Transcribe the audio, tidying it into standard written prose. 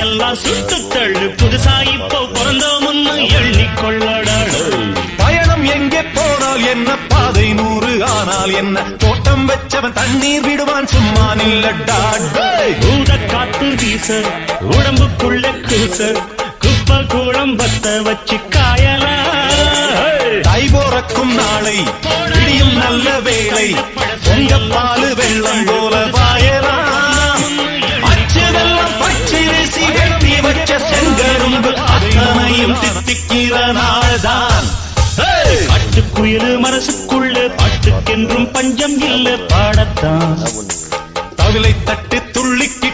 எல்லாம் சுட்டு தள்ளு புதுசா இப்போ பிறந்தோம்னு எண்ணிக்கொள்ளடாடு பயணம் எங்கே போனால் என்ன பாதை 100 ஆனால் என்ன தோட்டம் வச்சவன் தண்ணீர் விடுவான் சும்மா நில்லடா ஊத காத்து வீச உடம்புக்குள்ள கூச குப்பை கூடம் பத்த வச்சு காயலா தை போறக்கும் நாளை விடியும் நல்ல வேளை பொங்க பாலு வெள்ளம் போல பாயலாம் அச்சு வெள்ளம் பச்சரிசி வெட்டி வச்ச செங்கரும்பு அத்தனையும் தித்திக்கிற நாள்தான் பட்டுக்குயிலு மனசுக்குள்ள பாட்டுக்கென்றும் பஞ்சம் இல்ல பாடத்தான் தவிலை தட்டி துள்ளிக்க